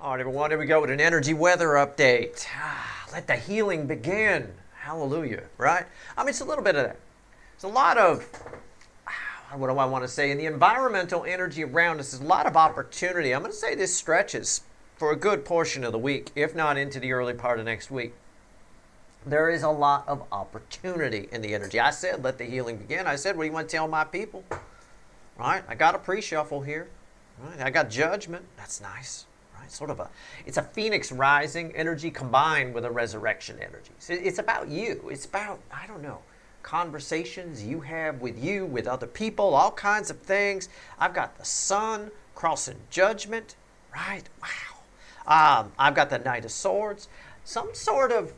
All right, everyone, here we go with an energy weather update. Let the healing begin. Hallelujah, right? I mean, it's a little bit of that. It's a lot of, what do I want to say? In the environmental energy around us, there's a lot of opportunity. I'm going to say this stretches for a good portion of the week, if not into the early part of next week. There is a lot of opportunity in the energy. I said, let the healing begin. I said, what do you want to tell my people? Right? I got a pre-shuffle here. Right? I got judgment. That's nice. Sort of it's a phoenix rising energy combined with a resurrection energy. So it's about you. It's about, I don't know, conversations you have with other people, all kinds of things. I've got the sun crossing judgment, right? Wow. I've got the Knight of Swords. Some sort of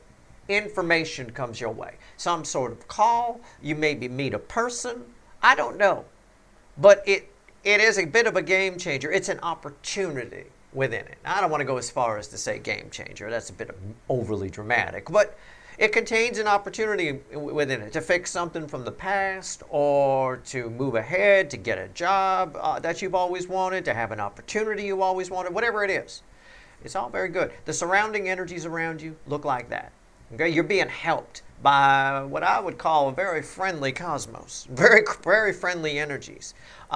information comes your way. Some sort of call. You maybe meet a person. I don't know. But it is a bit of a game changer. It's an opportunity within it. I don't want to go as far as to say game changer. That's a bit overly dramatic. But it contains an opportunity within it to fix something from the past or to move ahead, to get a job that you've always wanted, to have an opportunity you always wanted, whatever it is. It's all very good. The surrounding energies around you look like that. Okay? You're being helped by what I would call a very friendly cosmos, very, very friendly energies.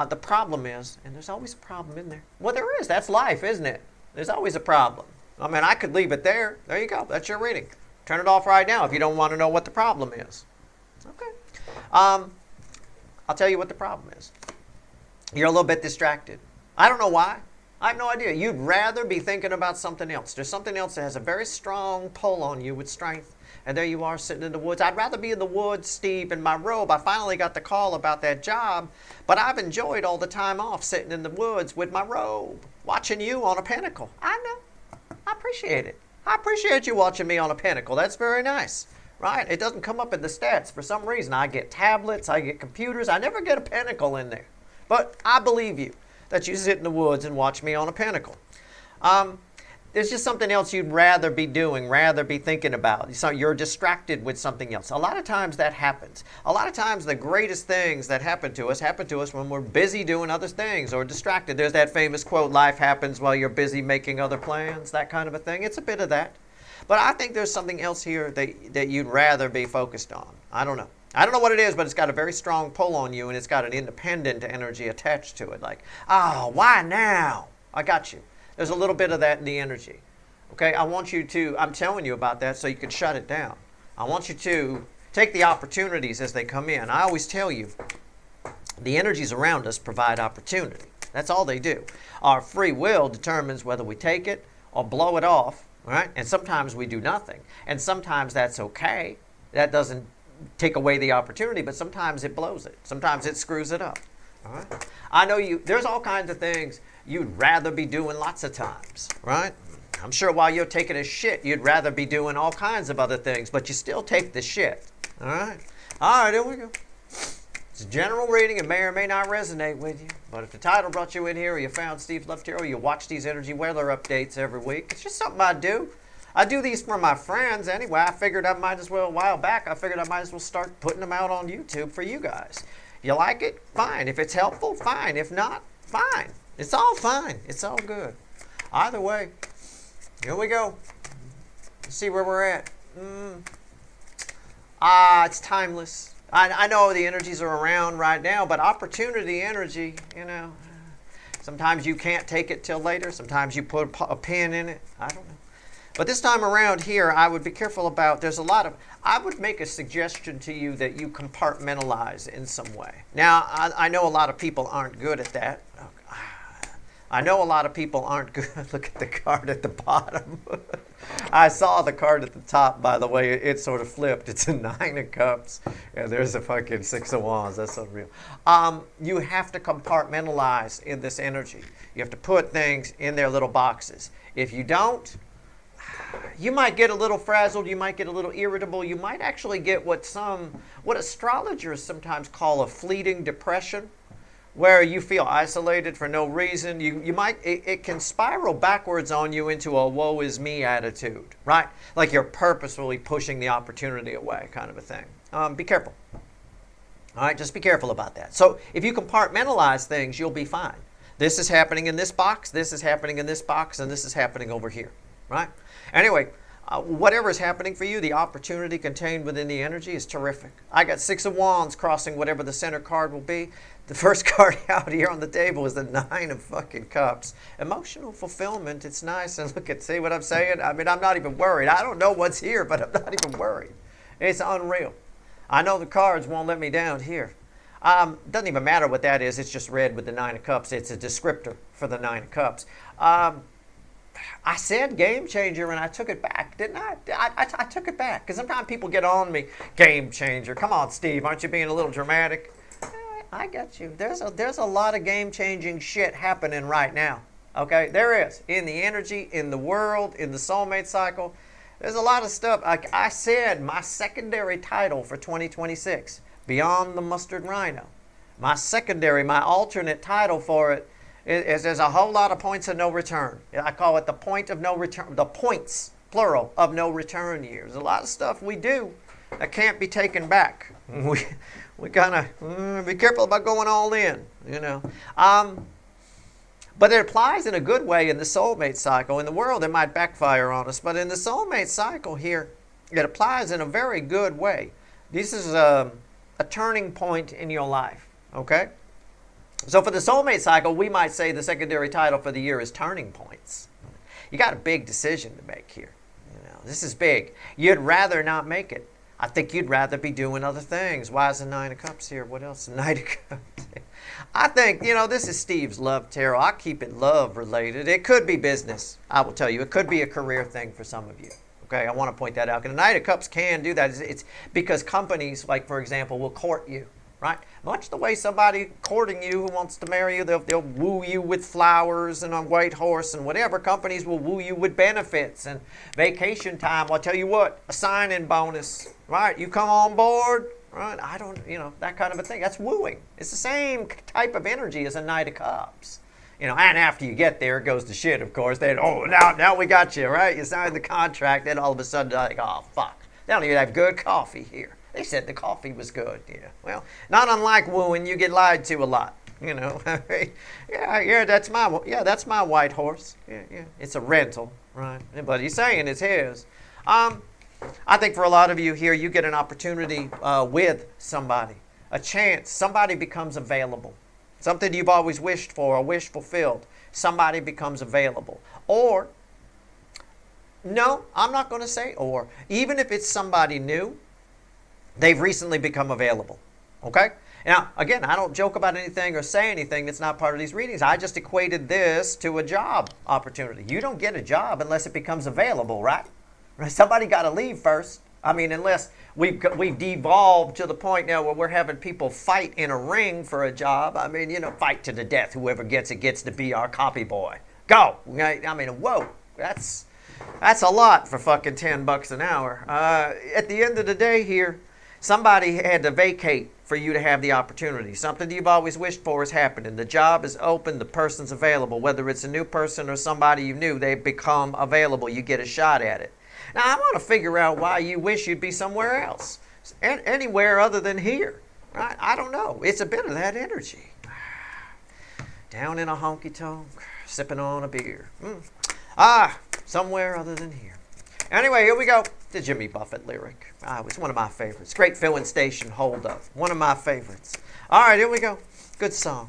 The problem is, and there's always a problem in there. Well, there is. That's life, isn't it? There's always a problem. I mean, I could leave it there. There you go. That's your reading. Turn it off right now if you don't want to know what the problem is. Okay. I'll tell you what the problem is. You're a little bit distracted. I don't know why. I have no idea. You'd rather be thinking about something else. There's something else that has a very strong pull on you with strength. And there you are sitting in the woods. I'd rather be in the woods, Steve, in my robe. I finally got the call about that job. But I've enjoyed all the time off sitting in the woods with my robe, watching you on a pinnacle. I know. I appreciate it. I appreciate you watching me on a pinnacle. That's very nice. Right? It doesn't come up in the stats for some reason. I get tablets. I get computers. I never get a pinnacle in there. But I believe you that you sit in the woods and watch me on a pinnacle. There's just something else you'd rather be doing, rather be thinking about. So you're distracted with something else. A lot of times that happens. A lot of times the greatest things that happen to us when we're busy doing other things or distracted. There's that famous quote, life happens while you're busy making other plans, that kind of a thing. It's a bit of that. But I think there's something else here that you'd rather be focused on. I don't know. I don't know what it is, but it's got a very strong pull on you, and it's got an independent energy attached to it. Like, why now? I got you. There's a little bit of that in the energy. Okay, I want you to, I'm telling you about that so you can shut it down. I want you to take the opportunities as they come in. I always tell you, the energies around us provide opportunity. That's all they do. Our free will determines whether we take it or blow it off, right? And sometimes we do nothing. And sometimes that's okay. That doesn't take away the opportunity, but sometimes it blows it. Sometimes it screws it up. All right? I know there's all kinds of things you'd rather be doing lots of times, right? I'm sure while you're taking a shit, you'd rather be doing all kinds of other things, but you still take the shit, all right? All right, here we go. It's a general reading. It may or may not resonate with you, but if the title brought you in here or you found Steve Left Here or you watch these energy weather updates every week, it's just something I do. I do these for my friends anyway. I figured I might as well, a while back, I figured I might as well start putting them out on YouTube for you guys. You like it? Fine. If it's helpful, fine. If not, fine. It's all fine. It's all good. Either way, here we go. Let's see where we're at. It's timeless. I know the energies are around right now, but opportunity energy, sometimes you can't take it till later. Sometimes you put a pin in it. I don't know. But this time around here, I would be careful about, I would make a suggestion to you that you compartmentalize in some way. Now, I know a lot of people aren't good at that. I know a lot of people aren't good. Look at the card at the bottom. I saw the card at the top, by the way. It sort of flipped. It's a 9 of Cups. And there's a fucking 6 of Wands. That's unreal. You have to compartmentalize in this energy. You have to put things in their little boxes. If you don't, you might get a little frazzled. You might get a little irritable. You might actually get what astrologers sometimes call a fleeting depression, where you feel isolated for no reason. It can spiral backwards on you into a woe is me attitude, right? Like you're purposefully pushing the opportunity away, kind of a thing. Be careful. All right, just be careful about that. So if you compartmentalize things, you'll be fine. This is happening in this box, this is happening in this box, and this is happening over here, right? Anyway, whatever is happening for you, the opportunity contained within the energy is terrific. I got 6 of Wands crossing whatever the center card will be. The first card out here on the table is the 9 of fucking Cups. Emotional fulfillment, it's nice. And look at, see what I'm saying? I mean, I'm not even worried. I don't know what's here, but I'm not even worried. It's unreal. I know the cards won't let me down here. Doesn't even matter what that is. It's just red with the 9 of Cups. It's a descriptor for the 9 of Cups. I said game changer and I took it back, didn't I? I took it back because sometimes people get on me. Game changer. Come on, Steve. Aren't you being a little dramatic? I got you. There's a lot of game-changing shit happening right now. Okay? There is. In the energy, in the world, in the soulmate cycle. There's a lot of stuff. Like I said, my secondary title for 2026, Beyond the Mustard Rhino. My secondary, my alternate title for it is there's a whole lot of points of no return. I call it the point of no return, the points, plural, of no return years. A lot of stuff we do that can't be taken back. We kind of be careful about going all in, you know. But it applies in a good way in the soulmate cycle. In the world, it might backfire on us. But in the soulmate cycle here, it applies in a very good way. This is a turning point in your life, okay? So for the soulmate cycle, we might say the secondary title for the year is Turning Points. You got a big decision to make here. You know, this is big. You'd rather not make it. I think you'd rather be doing other things. Why is the 9 of Cups here? What else? The Knight of Cups. I think, you know, this is Steve's Love Tarot. I keep it love related. It could be business. I will tell you. It could be a career thing for some of you. Okay, I want to point that out. And the Knight of Cups can do that. It's because companies, like, for example, will court you. Right? Much the way somebody courting you who wants to marry you, they'll woo you with flowers and a white horse and whatever. Companies will woo you with benefits and vacation time. Well, I'll tell you what, a sign-in bonus, right? You come on board, right? I don't, you know, that kind of a thing. That's wooing. It's the same type of energy as a Knight of Cups. You know, and after you get there, it goes to shit, of course. Then, oh, now we got you, right? You signed the contract, then all of a sudden, like, oh, fuck. They don't even have good coffee here. They said the coffee was good. Yeah. Well, not unlike wooing, you get lied to a lot. You know. yeah, that's my white horse. Yeah. It's a rental, right? But he's saying it's his. I think for a lot of you here, you get an opportunity with somebody, a chance. Somebody becomes available. Something you've always wished for, a wish fulfilled. Somebody becomes available. Or, no, I'm not going to say or. Even if it's somebody new, they've recently become available, okay? Now, again, I don't joke about anything or say anything that's not part of these readings. I just equated this to a job opportunity. You don't get a job unless it becomes available, right? Somebody got to leave first. I mean, unless we've devolved to the point now where we're having people fight in a ring for a job. I mean, you know, fight to the death. Whoever gets it gets to be our copy boy. Go. I mean, whoa, that's a lot for fucking $10 an hour. At the end of the day here, somebody had to vacate for you to have the opportunity. Something you've always wished for is happening. The job is open. The person's available. Whether it's a new person or somebody you knew, they've become available. You get a shot at it. Now, I want to figure out why you wish you'd be somewhere else. Anywhere other than here. Right? I don't know. It's a bit of that energy. Down in a honky-tonk, sipping on a beer. Somewhere other than here. Anyway, here we go. The Jimmy Buffett lyric. It's one of my favorites. Great filling station hold up. One of my favorites. All right, here we go. Good song.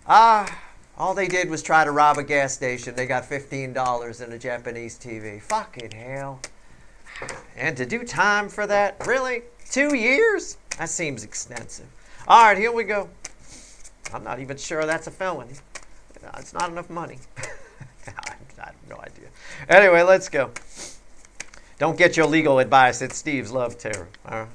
All they did was try to rob a gas station. They got $15 in a Japanese TV. Fucking hell. And to do time for that? Really? 2 years? That seems extensive. All right, here we go. I'm not even sure that's a felony. It's not enough money. I have no idea. Anyway, let's go. Don't get your legal advice at Steve's Love Tarot. All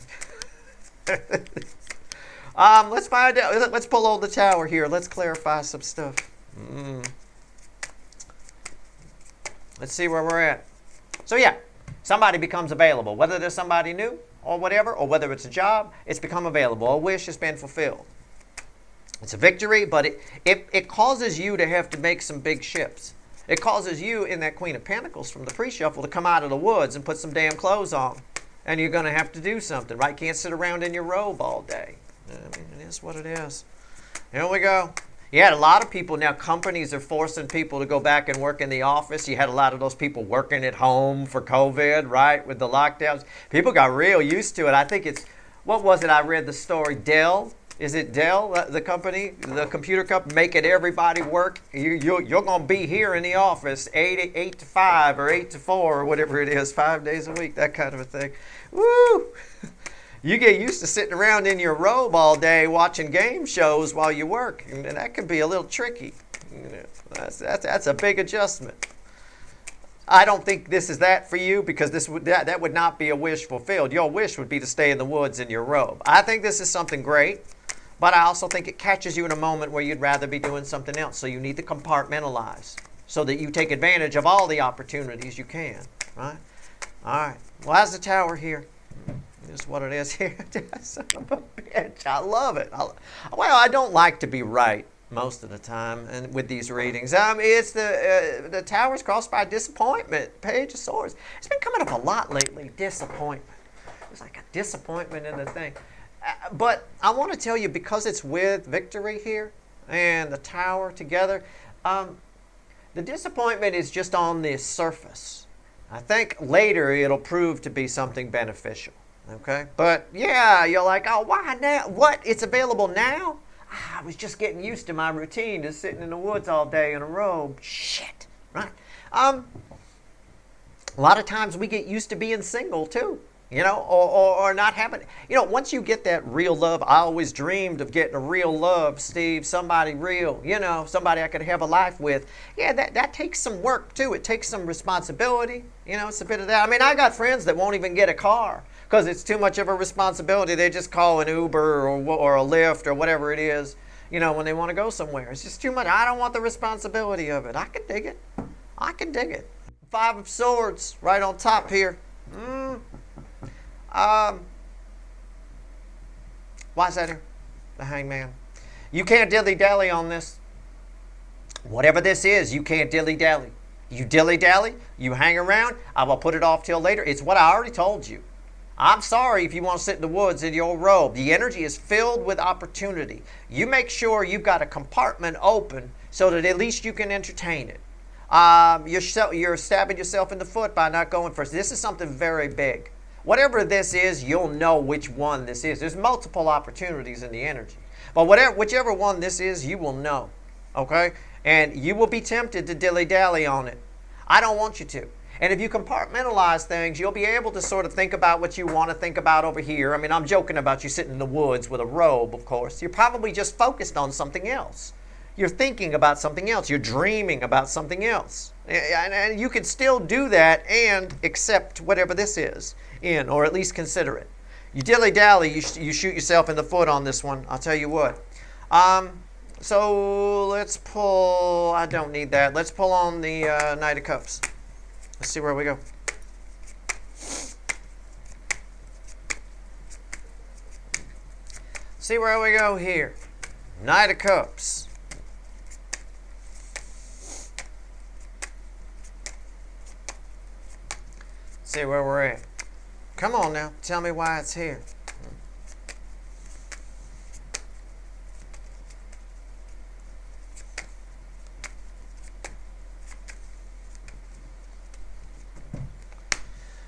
right. Let's find out. Let's pull on the tower here. Let's clarify some stuff. Let's see where we're at. So yeah, somebody becomes available. Whether there's somebody new or whatever, or whether it's a job, it's become available. A wish has been fulfilled. It's a victory, but it causes you to have to make some big shifts. It causes you in that Queen of Pentacles from the pre-shuffle to come out of the woods and put some damn clothes on. And you're going to have to do something, right? Can't sit around in your robe all day. I mean, it is what it is. Here we go. You had a lot of people, now companies are forcing people to go back and work in the office. You had a lot of those people working at home for COVID, right, with the lockdowns. People got real used to it. I think it's, what was it? I read the story, Dell. Is it Dell, the company, the computer company, making everybody work? You're going to be here in the office 8 to 5 or 8 to 4 or whatever it is, 5 days a week, that kind of a thing. Woo! You get used to sitting around in your robe all day watching game shows while you work, and that can be a little tricky. That's a big adjustment. I don't think this is that for you, because that would not be a wish fulfilled. Your wish would be to stay in the woods in your robe. I think this is something great, but I also think it catches you in a moment where you'd rather be doing something else. So you need to compartmentalize so that you take advantage of all the opportunities you can. Right? All right. Well, how's the tower here? Is what it is here. Son of a bitch. I love it. Well, I don't like to be right most of the time, and with these readings, it's the tower's crossed by disappointment. Page of Swords. It's been coming up a lot lately. Disappointment. There's like a disappointment in the thing. But I want to tell you, because it's with victory here and the tower together, the disappointment is just on the surface. I think later it'll prove to be something beneficial. Okay, but yeah, you're like, oh, why now? What? It's available now? I was just getting used to my routine, just sitting in the woods all day in a robe. Shit, right? A lot of times we get used to being single too, or not having, once you get that real love. I always dreamed of getting a real love, Steve, somebody real, somebody I could have a life with. Yeah, that takes some work too. It takes some responsibility. It's a bit of that. I mean, I got friends that won't even get a car because it's too much of a responsibility. They just call an Uber or a Lyft or whatever it is, when they want to go somewhere. It's just too much. I don't want the responsibility of it. I can dig it. Five of Swords right on top here. Why is that here? The Hangman. You can't dilly-dally on this. Whatever this is, you can't dilly-dally. You dilly-dally, you hang around, I will put it off till later. It's what I already told you. I'm sorry if you want to sit in the woods in your robe. The energy is filled with opportunity. You make sure you've got a compartment open so that at least you can entertain it. You're stabbing yourself in the foot by not going first. This is something very big. Whatever this is, you'll know which one this is. There's multiple opportunities in the energy. But whichever one this is, you will know. Okay? And you will be tempted to dilly-dally on it. I don't want you to. And if you compartmentalize things, you'll be able to sort of think about what you want to think about over here. I mean, I'm joking about you sitting in the woods with a robe, of course. You're probably just focused on something else. You're thinking about something else. You're dreaming about something else. And you can still do that and accept whatever this is in, or at least consider it. You dilly-dally, you shoot yourself in the foot on this one. I'll tell you what. So let's pull, I don't need that. Let's pull on the Knight of Cups. Let's see where we go. See where we go here. Knight of Cups. See where we're at. Come on now, tell me why it's here.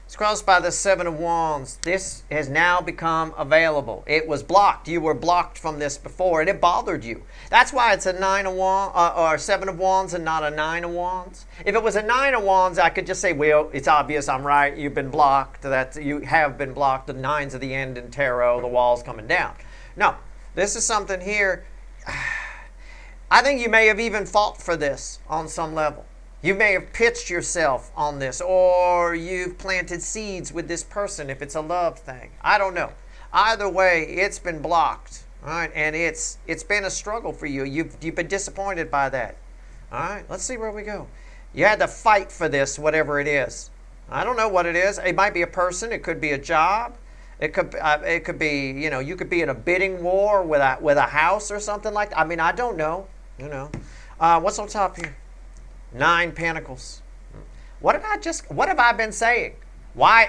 It's crossed by the Seven of Wands. This has now become available. It was blocked. You were blocked from this before, and it bothered you. That's why it's a Nine of Wands or Seven of Wands and not a Nine of Wands. If it was a Nine of Wands, I could just say, well, it's obvious, I'm right. You've been blocked. You have been blocked. The nines of the end in tarot, the wall's coming down. No, this is something here. I think you may have even fought for this on some level. You may have pitched yourself on this, or you've planted seeds with this person if it's a love thing. I don't know. Either way, it's been blocked, all right? And it's been a struggle for you. You've been disappointed by that. All right, let's see where we go. You had to fight for this, whatever it is. I don't know what it is. It might be a person. It could be a job. It could be, you could be in a bidding war with a house or something like that. I mean, I don't know. What's on top here? 9 Pentacles. What have I been saying? Why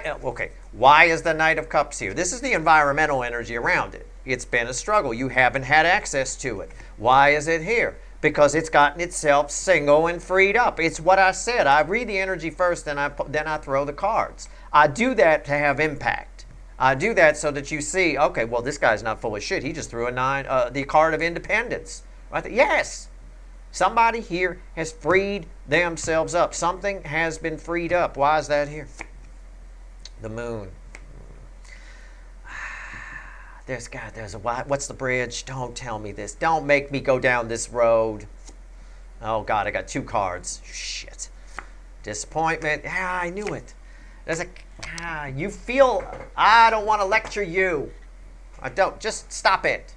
is the Knight of Cups here? This is the environmental energy around it. It's been a struggle. You haven't had access to it. Why is it here? because it's gotten itself single and freed up. It's what I said. I read the energy first, then I throw the cards. I do that to have impact. I do that so that you see, okay, well, this guy's not full of shit. He just threw a 9, the card of independence. Right there. Yes, somebody here has freed themselves up. Something has been freed up. Why is that here? The moon. There's a what's the bridge? Don't tell me this. Don't make me go down this road. Oh God, I got 2 cards. Shit. Disappointment. Yeah, I knew it. There's you feel, I don't want to lecture you. I don't. Just stop it.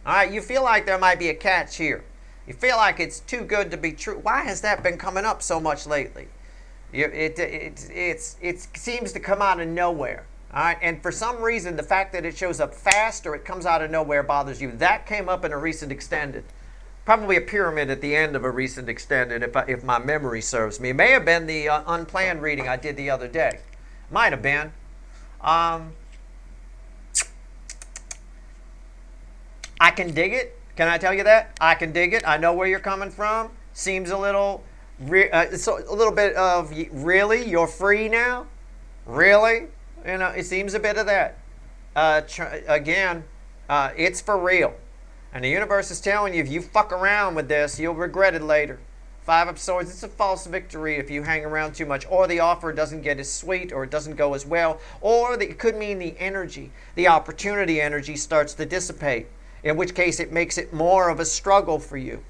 All right, you feel like there might be a catch here. You feel like it's too good to be true. Why has that been coming up so much lately? It seems to come out of nowhere. All right, and for some reason, the fact that it shows up fast or it comes out of nowhere bothers you. That came up in a recent extended. Probably a pyramid at the end of a recent extended, if my memory serves me. It may have been the unplanned reading I did the other day. Might have been. I can dig it. Can I tell you that? I can dig it. I know where you're coming from. Seems a little, it's a little bit of, really? You're free now? Really? You know, it seems a bit of that. Again, it's for real. And the universe is telling you, if you fuck around with this, you'll regret it later. 5 of Swords, it's a false victory if you hang around too much, or the offer doesn't get as sweet, or it doesn't go as well, or it could mean the energy, the opportunity energy starts to dissipate, in which case it makes it more of a struggle for you.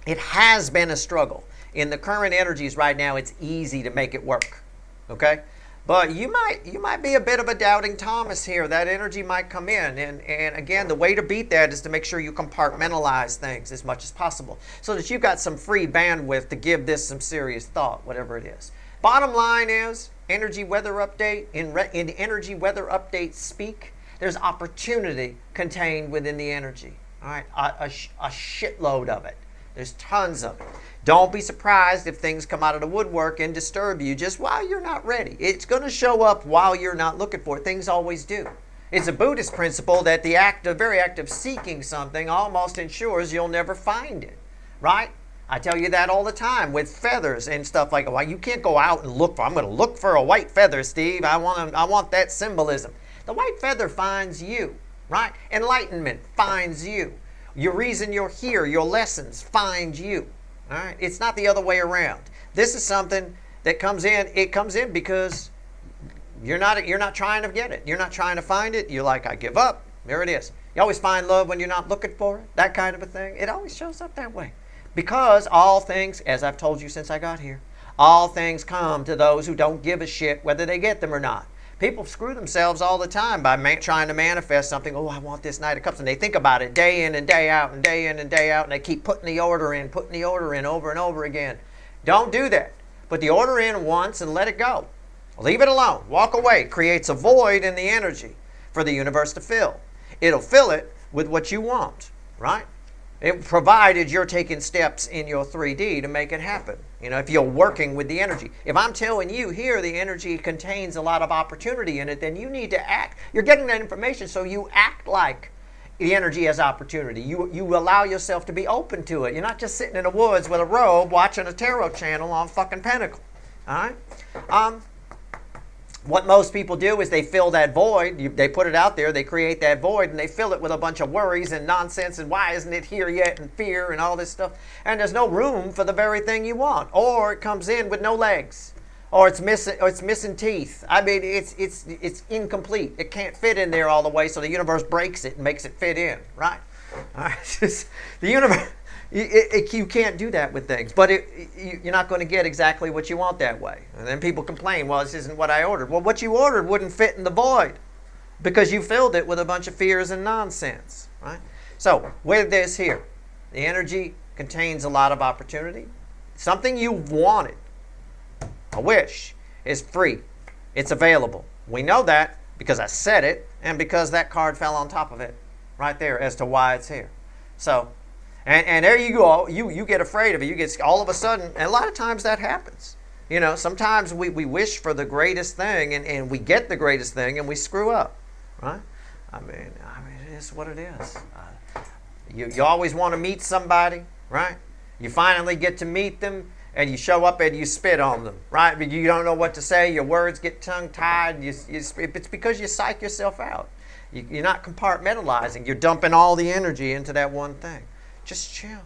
It has been a struggle. In the current energies right now, it's easy to make it work, okay? But you might be a bit of a doubting Thomas here. That energy might come in. And again, the way to beat that is to make sure you compartmentalize things as much as possible so that you've got some free bandwidth to give this some serious thought, whatever it is. Bottom line is, energy weather update. In energy weather update speak, there's opportunity contained within the energy. All right, a shitload of it. There's tons of it. Don't be surprised if things come out of the woodwork and disturb you just while you're not ready. It's going to show up while you're not looking for it. Things always do. It's a Buddhist principle that the very act of seeking something almost ensures you'll never find it, right? I tell you that all the time with feathers and stuff like, well, you can't go out and look for, I'm going to look for a white feather, Steve. I want that symbolism. The white feather finds you, right? Enlightenment finds you. Your reason you're here, your lessons find you. All right? It's not the other way around. This is something that comes in. It comes in because you're not trying to get it. You're not trying to find it. You're like, I give up. There it is. You always find love when you're not looking for it. That kind of a thing. It always shows up that way. Because all things, as I've told you since I got here, all things come to those who don't give a shit whether they get them or not. People screw themselves all the time by trying to manifest something. Oh, I want this Knight of Cups. And they think about it day in and day out and day in and day out. And they keep putting the order in over and over again. Don't do that. Put the order in once and let it go. Leave it alone. Walk away. It creates a void in the energy for the universe to fill. It'll fill it with what you want, right? Provided you're taking steps in your 3D to make it happen. You know, if you're working with the energy. If I'm telling you here the energy contains a lot of opportunity in it, then you need to act. You're getting that information, so you act like the energy has opportunity. You allow yourself to be open to it. You're not just sitting in the woods with a robe watching a tarot channel on fucking Pinnacle. All right? What most people do is they fill that void. They put it out there, they create that void, and they fill it with a bunch of worries and nonsense and why isn't it here yet and fear and all this stuff. And there's no room for the very thing you want. Or it comes in with no legs. Or it's missing teeth. I mean, it's incomplete. It can't fit in there all the way, so the universe breaks it and makes it fit in, right? All right. The universe... You can't do that with things, but you're not going to get exactly what you want that way. And then people complain, well, this isn't what I ordered. Well, what you ordered wouldn't fit in the void because you filled it with a bunch of fears and nonsense, right? So with this here, the energy contains a lot of opportunity. Something you've wanted, a wish, is free. It's available. We know that because I said it and because that card fell on top of it right there as to why it's here. So... And there you go. You get afraid of it. You get all of a sudden, and a lot of times that happens. You know, sometimes we wish for the greatest thing, and we get the greatest thing, and we screw up, right? I mean, it is what it is. You always want to meet somebody, right? You finally get to meet them, and you show up and you spit on them, right? But you don't know what to say. Your words get tongue-tied. It's because you psych yourself out. You're not compartmentalizing. You're dumping all the energy into that one thing. Just chill,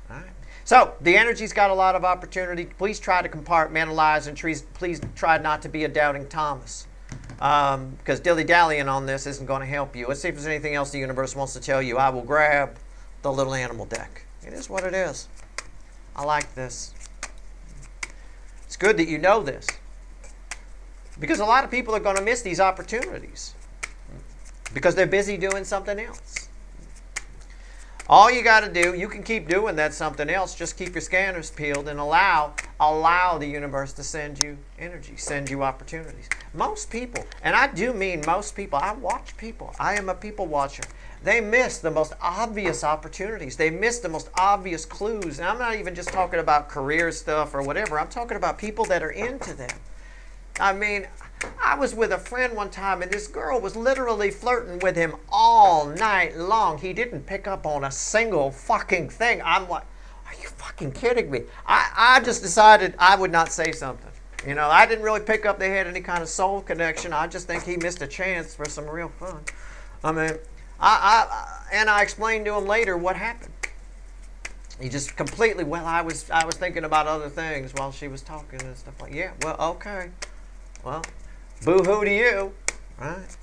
all right? So the energy's got a lot of opportunity. Please try to compartmentalize, and please try not to be a doubting Thomas. Because dilly-dallying on this isn't going to help you. Let's see if there's anything else the universe wants to tell you. I will grab the little animal deck. It is what it is. I like this. It's good that you know this. Because a lot of people are going to miss these opportunities. Because they're busy doing something else. All you got to do, you can keep doing that something else. Just keep your scanners peeled and allow the universe to send you energy, send you opportunities. Most people, and I do mean most people, I watch people. I am a people watcher. They miss the most obvious opportunities. They miss the most obvious clues. And I'm not even just talking about career stuff or whatever. I'm talking about people that are into them. I mean, I was with a friend one time, and this girl was literally flirting with him all night long. He didn't pick up on a single fucking thing. I'm like, are you fucking kidding me? I just decided I would not say something. You know, I didn't really pick up they had any kind of soul connection. I just think he missed a chance for some real fun. I mean, I explained to him later what happened. He just completely, well, I was thinking about other things while she was talking and stuff like, yeah, well, okay. Well, boo-hoo to you, right?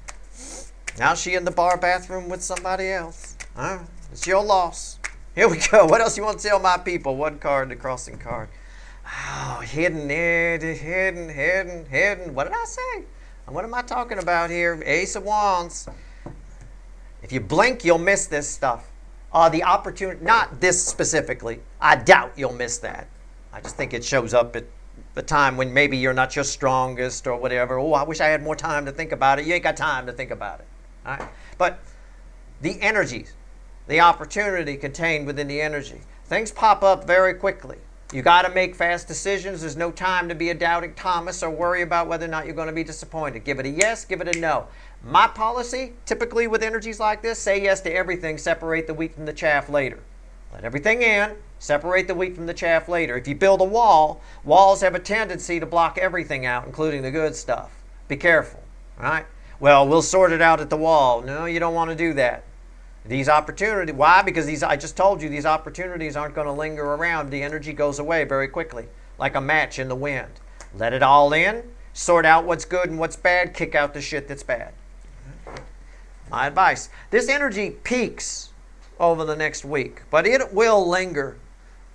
Now she in the bar bathroom with somebody else. All right, it's your loss. Here we go. What else you want to tell my people? One card, the crossing card. Oh, hidden. What did I say? What am I talking about here? Ace of Wands. If you blink, you'll miss this stuff. The opportunity, not this specifically. I doubt you'll miss that. I just think it shows up at the time when maybe you're not your strongest or whatever. Oh, I wish I had more time to think about it. You ain't got time to think about it. All right? But the energies, the opportunity contained within the energy, things pop up very quickly. You got to make fast decisions. There's no time to be a doubting Thomas or worry about whether or not you're going to be disappointed. Give it a yes, give it a no. My policy, typically with energies like this, say yes to everything, separate the wheat from the chaff later. Let everything in, separate the wheat from the chaff later. If you build a wall, walls have a tendency to block everything out, including the good stuff. Be careful, all right? Well, we'll sort it out at the wall. No, you don't want to do that. These opportunities, why? Because I just told you, these opportunities aren't going to linger around. The energy goes away very quickly, like a match in the wind. Let it all in, sort out what's good and what's bad, kick out the shit that's bad. My advice. This energy peaks over the next week, but it will linger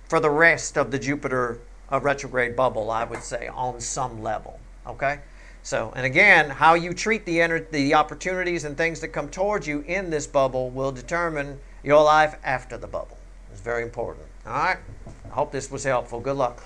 for the rest of the Jupiter retrograde bubble, I would say, on some level, okay? So, and again, how you treat the opportunities and things that come towards you in this bubble will determine your life after the bubble. It's very important. All right? I hope this was helpful. Good luck.